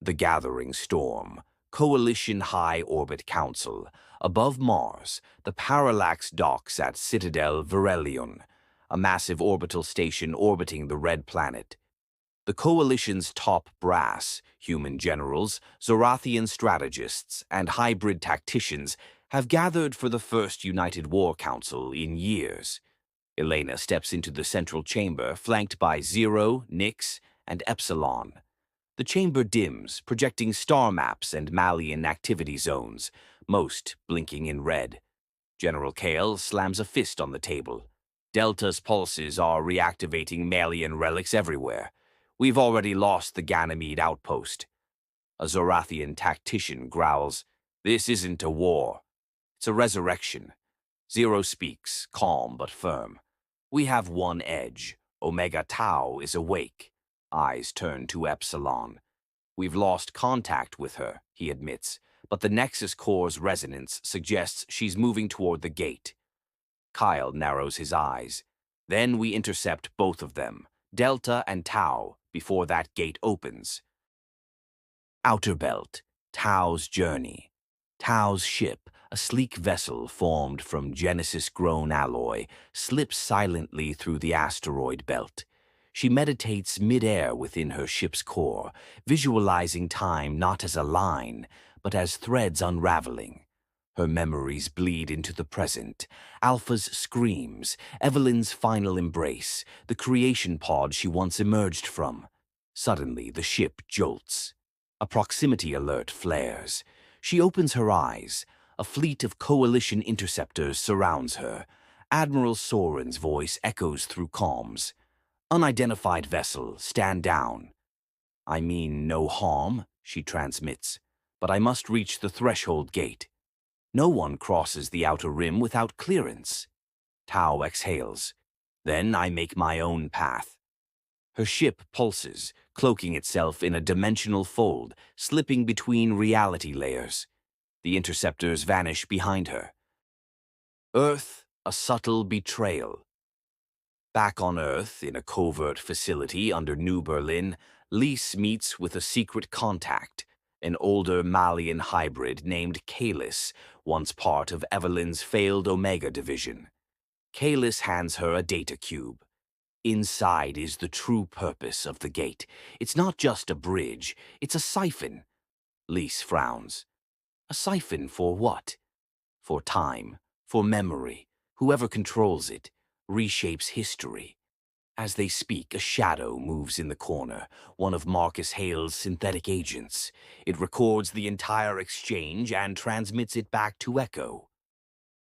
The Gathering Storm, Coalition High Orbit Council. Above Mars, the Parallax docks at Citadel Verelion, a massive orbital station orbiting the red planet. The Coalition's top brass, human generals, Zorathian strategists, and hybrid tacticians have gathered for the first United War Council in years. Elena steps into the central chamber, flanked by Zero, Nyx, and Epsilon. The chamber dims, projecting star maps and Malien activity zones, most blinking in red. General Kale slams a fist on the table. Delta's pulses are reactivating Malien relics everywhere. We've already lost the Ganymede outpost. A Zorathian tactician growls, "This isn't a war. It's a resurrection." Zero speaks, calm but firm. "We have one edge. Omega Tau is awake." Eyes turn to Epsilon. "We've lost contact with her," he admits, but the Nexus Core's resonance suggests she's moving toward the gate. Kyle narrows his eyes. "Then we intercept both of them, Delta and Tau, before that gate opens." Outer Belt, Tau's journey. Tau's ship, a sleek vessel formed from Genesis-grown alloy, slips silently through the asteroid belt. She meditates mid-air within her ship's core, visualizing time not as a line, but as threads unraveling. Her memories bleed into the present. Alpha's screams, Evelyn's final embrace, the creation pod she once emerged from. Suddenly, the ship jolts. A proximity alert flares. She opens her eyes. A fleet of Coalition interceptors surrounds her. Admiral Soren's voice echoes through comms. "Unidentified vessel, stand down." "I mean no harm," she transmits, "but I must reach the threshold gate. No one crosses the outer rim without clearance." Tau exhales. "Then I make my own path." Her ship pulses, cloaking itself in a dimensional fold, slipping between reality layers. The interceptors vanish behind her. Earth, a subtle betrayal. Back on Earth, in a covert facility under New Berlin, Lise meets with a secret contact, an older Malien hybrid named Kalis, once part of Evelyn's failed Omega division. Kalis hands her a data cube. Inside is the true purpose of the gate. It's not just a bridge, it's a siphon. Lise frowns. A siphon for what? For time, for memory. Whoever controls it reshapes history. As they speak, a shadow moves in the corner, one of Marcus Hale's synthetic agents. It records the entire exchange and transmits it back to Echo.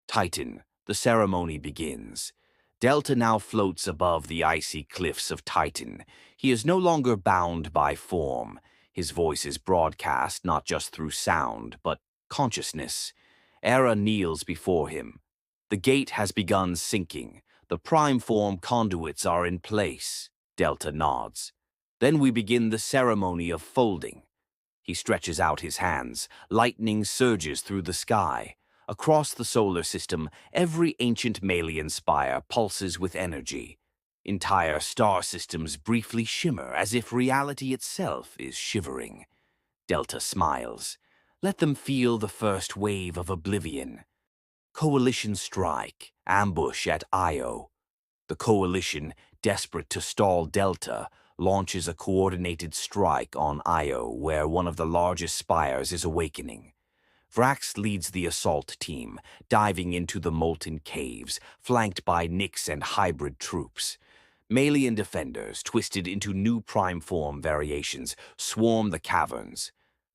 Titan, the ceremony begins. Delta now floats above the icy cliffs of Titan. He is no longer bound by form. His voice is broadcast not just through sound, but consciousness. Era kneels before him. The gate has begun sinking. The prime form conduits are in place. Delta nods. Then we begin the ceremony of folding. He stretches out his hands. Lightning surges through the sky. Across the solar system, every ancient Malien spire pulses with energy. Entire star systems briefly shimmer as if reality itself is shivering. Delta smiles. Let them feel the first wave of oblivion. Coalition strike, ambush at Io. The Coalition, desperate to stall Delta, launches a coordinated strike on Io, where one of the largest spires is awakening. Vrax leads the assault team, diving into the molten caves, flanked by Nyx and hybrid troops. Malien defenders, twisted into new prime form variations, swarm the caverns.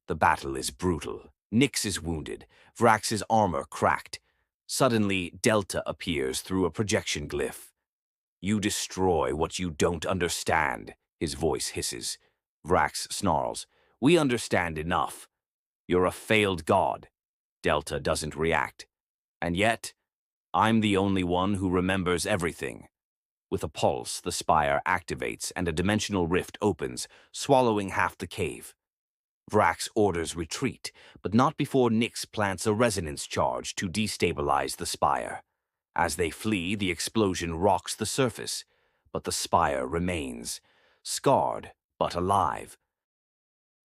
The battle is brutal. Nyx is wounded, Vrax's armor cracked. Suddenly, Delta appears through a projection glyph. "You destroy what you don't understand," his voice hisses. Vrax snarls. "We understand enough. You're a failed god." Delta doesn't react. "And yet, I'm the only one who remembers everything." With a pulse, the spire activates and a dimensional rift opens, swallowing half the cave. Vrax orders retreat, but not before Nyx plants a resonance charge to destabilize the spire. As they flee, the explosion rocks the surface, but the spire remains, scarred but alive.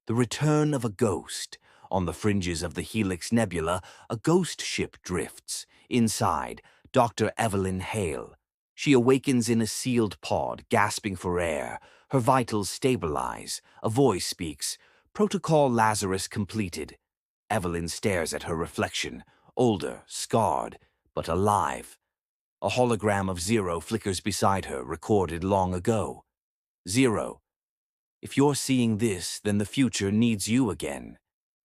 The return of a ghost. On the fringes of the Helix Nebula, a ghost ship drifts. Inside, Dr. Evelyn Hale. She awakens in a sealed pod, gasping for air. Her vitals stabilize. A voice speaks. Protocol Lazarus completed. Evelyn stares at her reflection, older, scarred, but alive. A hologram of Zero flickers beside her, recorded long ago. Zero, if you're seeing this, then the future needs you again.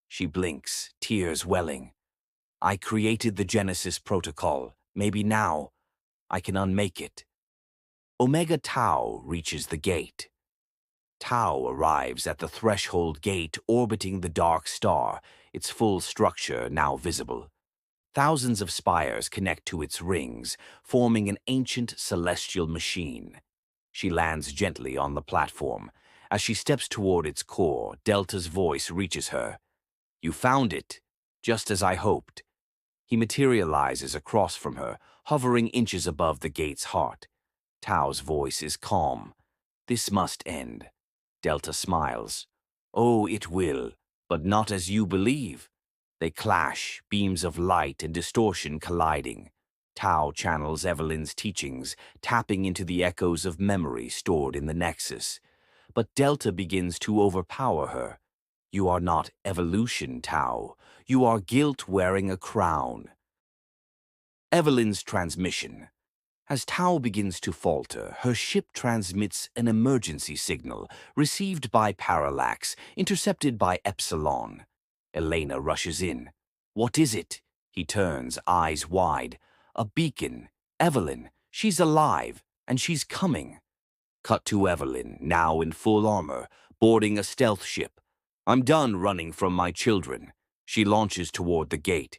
She blinks, tears welling. I created the Genesis protocol. Maybe now I can unmake it. Omega Tau reaches the gate. Tau arrives at the threshold gate orbiting the dark star, its full structure now visible. Thousands of spires connect to its rings, forming an ancient celestial machine. She lands gently on the platform. As she steps toward its core, Delta's voice reaches her. You found it, just as I hoped. He materializes across from her, hovering inches above the gate's heart. Tau's voice is calm. This must end. Delta smiles. Oh, it will, but not as you believe. They clash, beams of light and distortion colliding. Tau channels Evelyn's teachings, tapping into the echoes of memory stored in the Nexus. But Delta begins to overpower her. You are not evolution, Tau. You are guilt wearing a crown. Evelyn's transmission. As Tau begins to falter, her ship transmits an emergency signal, received by Parallax, intercepted by Epsilon. Elena rushes in. What is it? He turns, eyes wide. A beacon. Evelyn. She's alive, and she's coming. Cut to Evelyn, now in full armor, boarding a stealth ship. I'm done running from my children. She launches toward the gate.